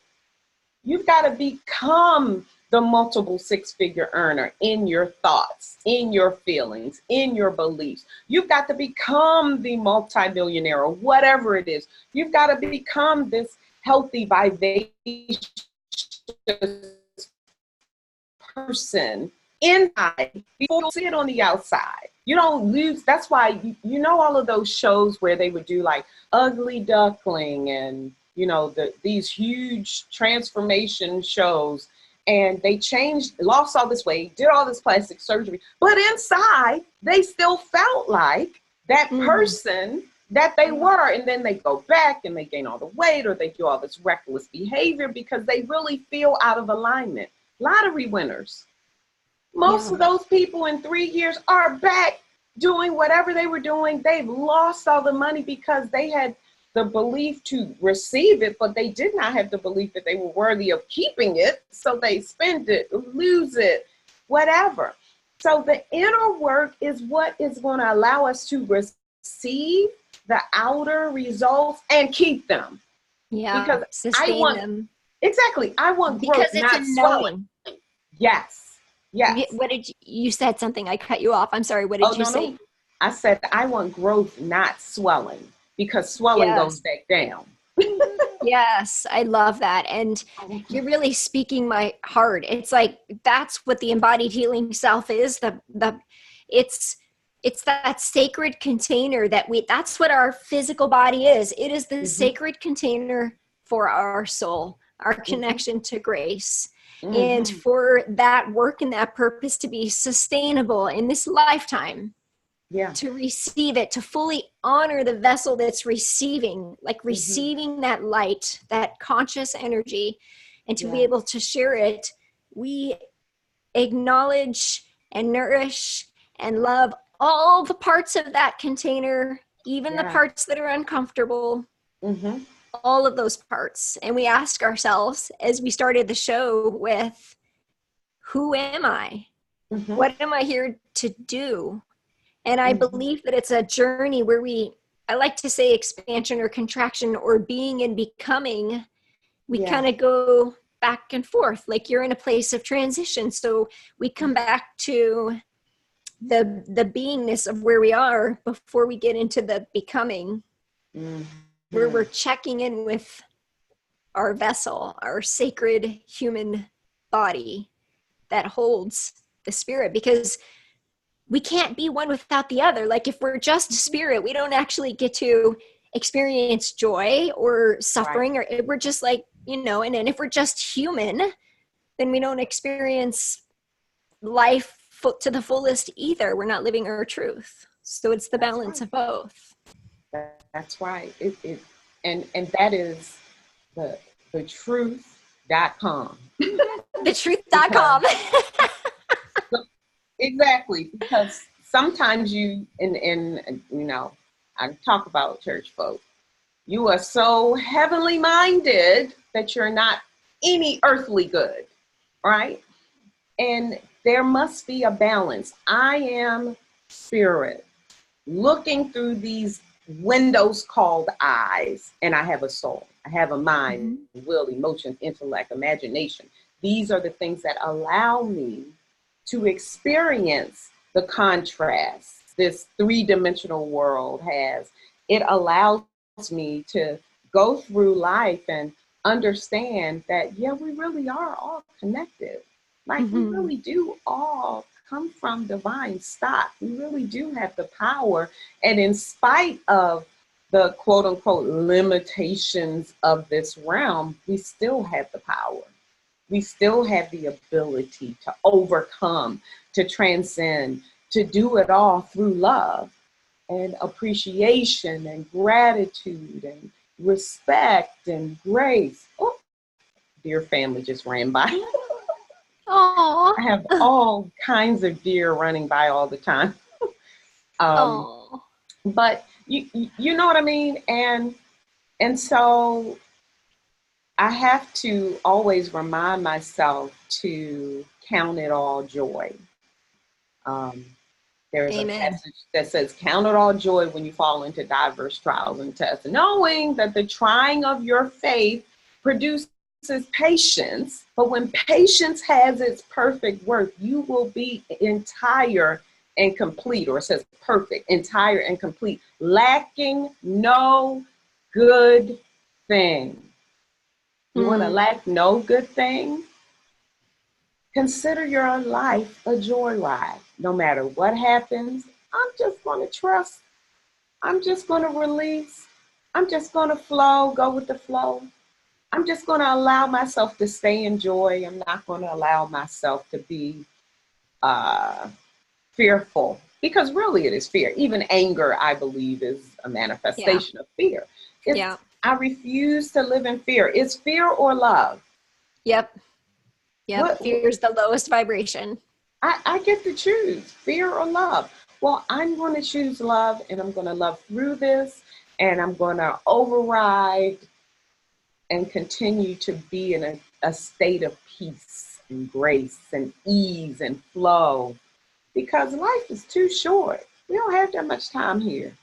You've got to become the multiple six-figure earner in your thoughts, in your feelings, in your beliefs. You've got to become the multimillionaire or whatever it is. You've got to become this healthy, vivacious person inside before you see it on the outside. You don't lose. That's why, you know, all of those shows where they would do like Ugly Duckling and, you know, these huge transformation shows, and they changed, lost all this weight, did all this plastic surgery, but inside they still felt like that person that they were. And then they go back and they gain all the weight, or they do all this reckless behavior because they really feel out of alignment. Lottery winners. Most of those people in 3 years are back doing whatever they were doing. They've lost all the money because they had the belief to receive it, but they did not have the belief that they were worthy of keeping it. So they spend it, lose it, whatever. So the inner work is what is going to allow us to receive the outer results and keep them. Yeah, because sustain I want them. Exactly. I want growth, Because it's not a swelling. knowing. Yes. Yes. What did you said something? I cut you off. I'm sorry. What did you say? No. I said I want growth, not swelling, because swelling goes back down. Yes, I love that. And you're really speaking my heart. It's like, that's what the embodied healing self is. It's that sacred container that's what our physical body is. It is the sacred container for our soul, our connection to grace. And for that work and that purpose to be sustainable in this lifetime, to receive it, to fully honor the vessel that's receiving, like receiving that light, that conscious energy, and to be able to share it, we acknowledge and nourish and love all the parts of that container, even the parts that are uncomfortable. All of those parts. And we ask ourselves, as we started the show with, who am I? What am I here to do? And I believe that it's a journey where I like to say expansion or contraction or being and becoming. We kind of go back and forth, like you're in a place of transition. So we come back to the beingness of where we are before we get into the becoming. Where we're checking in with our vessel, our sacred human body that holds the spirit, because we can't be one without the other. Like if we're just spirit, we don't actually get to experience joy or suffering, or we're just like, and then if we're just human, then we don't experience life to the fullest either. We're not living our truth. So it's the balance of both. That's right. And that is the truth.com. Thetruth.com. Exactly. Because sometimes I talk about church folk. You are so heavenly minded that you're not any earthly good, right? And there must be a balance. I am spirit looking through these windows called eyes, and I have a soul. I have a mind, will, emotion, intellect, imagination. These are the things that allow me to experience the contrast this three-dimensional world has. It allows me to go through life and understand that, we really are all connected. Like we really do all come from divine stock. We really do have the power. And in spite of the quote unquote limitations of this realm, we still have the power. We still have the ability to overcome, to transcend, to do it all through love and appreciation and gratitude and respect and grace. Oh, dear family just ran by. Aww. I have all kinds of deer running by all the time. But you know what I mean? And so I have to always remind myself to count it all joy. There's a passage that says, count it all joy when you fall into diverse trials and tests, knowing that the trying of your faith produces patience, but when patience has its perfect work, you will be entire and complete, or it says perfect, entire and complete, lacking no good thing. You want to lack no good thing? Consider your life a joyride. No matter what happens, I'm just going to trust. I'm just going to release. I'm just going to flow, go with the flow. I'm just going to allow myself to stay in joy. I'm not going to allow myself to be fearful, because really it is fear. Even anger, I believe, is a manifestation of fear. I refuse to live in fear. Is fear or love? Yep. Fear is the lowest vibration. I get to choose fear or love. Well, I'm going to choose love, and I'm going to love through this, and I'm going to override and continue to be in a state of peace and grace and ease and flow, because life is too short. We don't have that much time here.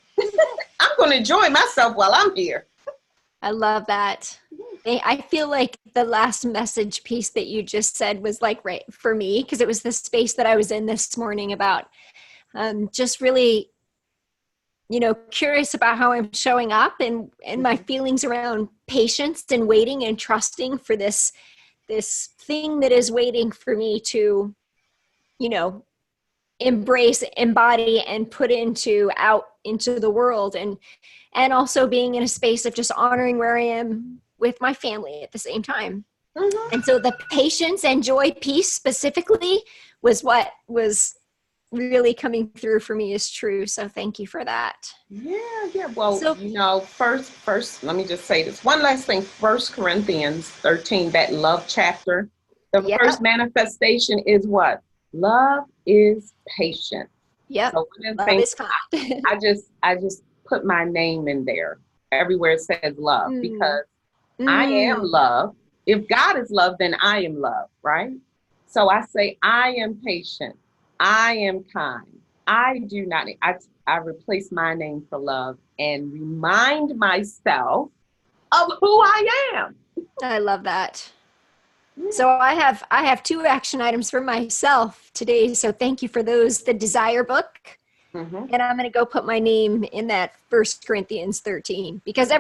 I'm going to enjoy myself while I'm here. I love that. I feel like the last message piece that you just said was like right for me, because it was the space that I was in this morning about just really, curious about how I'm showing up and my feelings around patience and waiting and trusting for this thing that is waiting for me to, embrace, embody, and put out into the world, and also being in a space of just honoring where I am with my family at the same time. And so the patience and joy piece specifically was what was really coming through for me is true. So thank you for that. Yeah. Well, first, let me just say this. One last thing. 1 Corinthians 13, that love chapter. The first manifestation is what? Love is patient. Yep. So love is kind. I just put my name in there everywhere it says love, because I am love. If God is love, then I am love, right? So I say, I am patient. I am kind. I replace my name for love and remind myself of who I am. I love that. So I have 2 action items for myself today. So thank you for those. The desire book. And I'm going to go put my name in that 1 Corinthians 13, because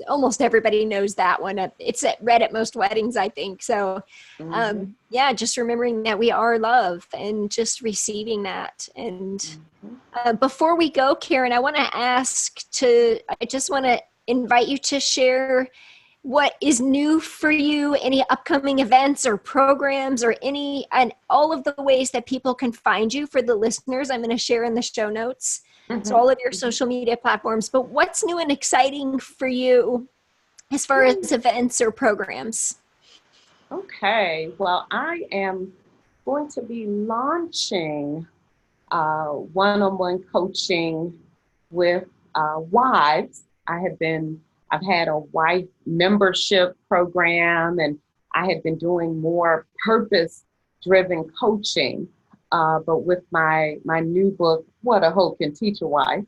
almost everybody knows that one. It's read at most weddings, I think. So just remembering that we are love and just receiving that. And before we go, Karin, I just want to invite you to share what is new for you, any upcoming events or programs or and all of the ways that people can find you for the listeners. I'm going to share in the show notes. So all of your social media platforms, but what's new and exciting for you as far as events or programs? Okay. Well, I am going to be launching one-on-one coaching with wives. I've had a wife membership program, and I had been doing more purpose-driven coaching. But with my new book, What a Hope Can Teach a Wife,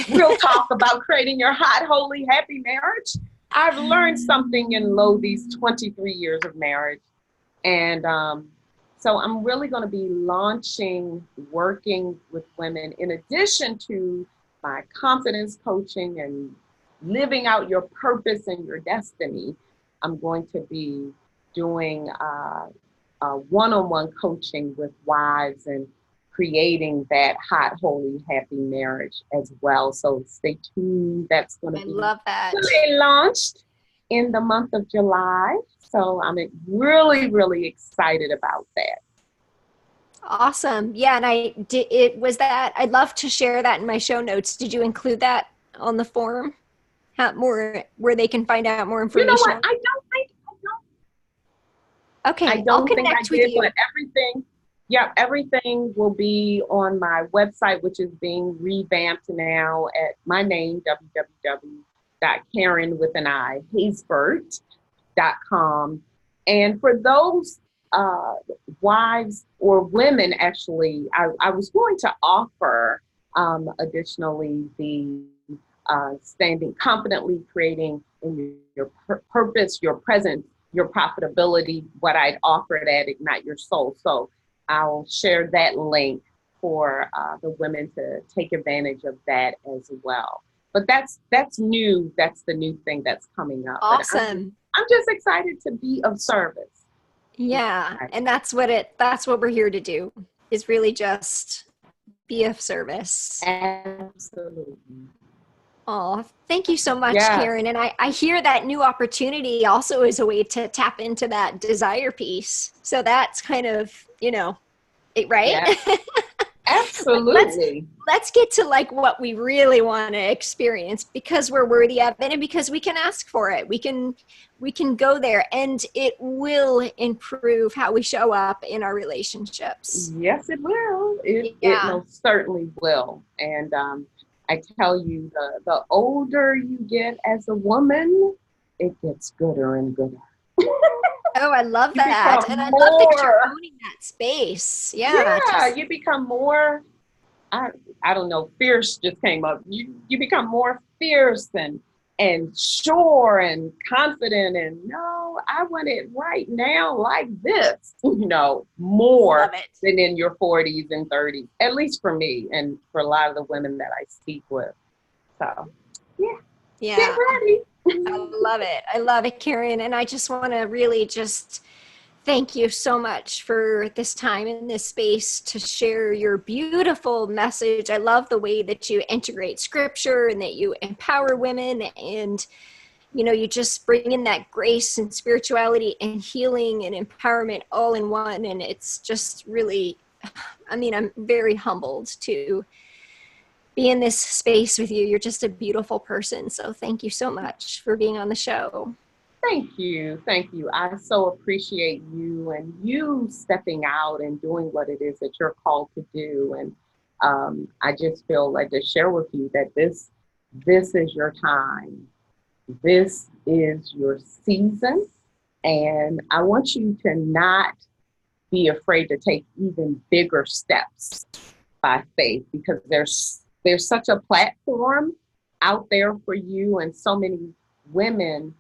we'll talk about creating your hot, holy, happy marriage. I've learned something in these 23 years of marriage. And so I'm really going to be working with women, in addition to my confidence coaching and living out your purpose and your destiny. I'm going to be doing one-on-one coaching with wives and creating that hot, holy, happy marriage as well. So stay tuned. That's going to be launched in the month of July. So I'm really, really excited about that. Awesome. Yeah. And I'd love to share that in my show notes. Did you include that on the form? More where they can find out more information? You know what? I don't. Okay, I don't think I did, but everything will be on my website, which is being revamped now at my name, www.Karin.Haysbert.com. And for those wives or women, actually, I was going to offer additionally the standing confidently, creating in your purpose, your presence, your profitability, what I'd offered at Ignite Your Soul. So I'll share that link for the women to take advantage of that as well. But that's new. That's the new thing that's coming up. Awesome. I'm just excited to be of service. Yeah. And that's what we're here to do, is really just be of service. Absolutely. Oh, thank you so much, Yes. Karin. And I hear that new opportunity also is a way to tap into that desire piece. So that's kind of, it, right? Yeah. Absolutely. Let's get to like what we really want to experience, because we're worthy of it and because we can ask for it. We can go there, and it will improve how we show up in our relationships. Yes, it will. It most certainly will. And I tell you, the older you get as a woman, it gets gooder and gooder. Oh, I love that. And I love that you're owning that space. Yeah. You become more, I don't know, fierce just came up. You become more fierce and sure and confident, and no, I want it right now like this, more than in your 40s and 30s, at least for me and for a lot of the women that I speak with. So, yeah. Get ready. I love it, Karin. And I just want to really just thank you so much for this time in this space to share your beautiful message. I love the way that you integrate scripture and that you empower women, and you just bring in that grace and spirituality and healing and empowerment all in one. And it's just really, I'm very humbled to be in this space with you. You're just a beautiful person. So thank you so much for being on the show. Thank you. Thank you. I so appreciate you and you stepping out and doing what it is that you're called to do. And I just feel like to share with you that this is your time. This is your season. And I want you to not be afraid to take even bigger steps by faith, because there's such a platform out there for you, and so many women,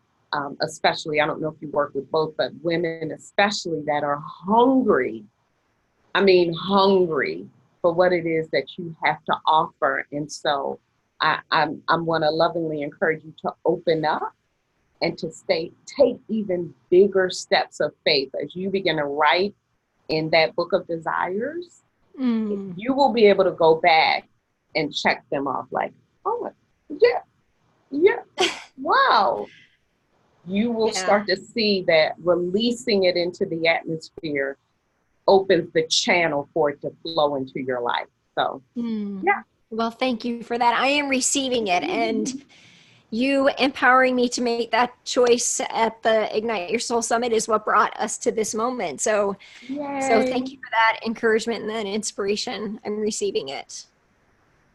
especially, I don't know if you work with both, but women especially, that are hungry for what it is that you have to offer. And so I'm want to lovingly encourage you to open up and to take even bigger steps of faith as you begin to write in that book of desires. You will be able to go back and check them off like, oh, yeah, wow. You will start to see that releasing it into the atmosphere opens the channel for it to flow into your life. So, yeah. Well, thank you for that. I am receiving it, and you empowering me to make that choice at the Ignite Your Soul Summit is what brought us to this moment. So thank you for that encouragement and that inspiration. I'm receiving it.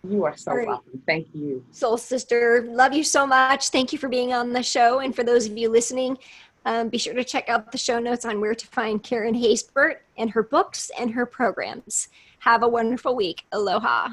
You are so welcome. Thank you. Soul sister, love you so much. Thank you for being on the show. And for those of you listening, be sure to check out the show notes on where to find Karin Haysbert and her books and her programs. Have a wonderful week. Aloha.